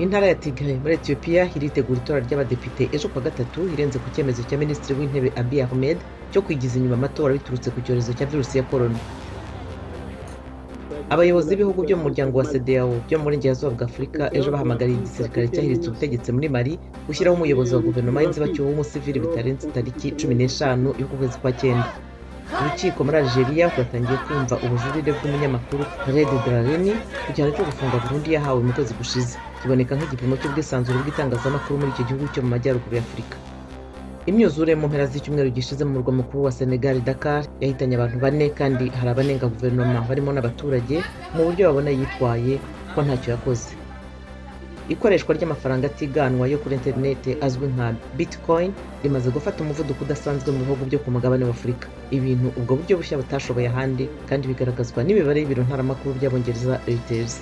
Intara ya Tigray muri Ethiopia iritegura itora ry'abadepite ejo kuwa gatatu irenze ku cyemezo cya Minisitiri w'Intebe Abiy Ahmed cyo kwigiza inyuma amatora biturutse ku cyorezo cya virusi ya korona. Abayobozi b'ibihugu byo mu muryango wa CEDEAO byo mu burengerazuba bwa Afurika ejo bahamagariye igisirikare cyahiritse ubutegetsi muri Mali gushyiraho umuyobozi wa guverinoma y'inzibacyuho w'umusivili bitarenze tariki 15 y'ukwezi kwa cyenda. Urukiko muri Algeria rwatangiye kumva ubujurire bw'umunyamakuru Red Darani ku gihano cyo gufunga burundu yahawe mu kwezi gushize, kiboneka nk'igipimo cy'ubwisanzure bw'itangazamakuru muri icyo gihugu cyo mu majyaruguru ya Afurika. Imyuzure mu mpera z'icyumweru gishize mu murwa mukuru wa Senegal Dakar yahitanye abantu 4 kandi hari abanenga guverinoma barimo n'abaturage mu buryo babona yitwaye ko ntacyo yakoze. Ikoreshwa ry'amafaranga atiganwa yo kuri interineti azwi nka Bitcoin rimaze gufata umuvuduko udasanzwe mu bihugu byo ku mugabane wa Afurika, ibintu ubwo buryo bushya butashoboye ahandi kandi bigaragazwa n'imibare y'ibiro ntaramakuru by'Abongereza Reuters.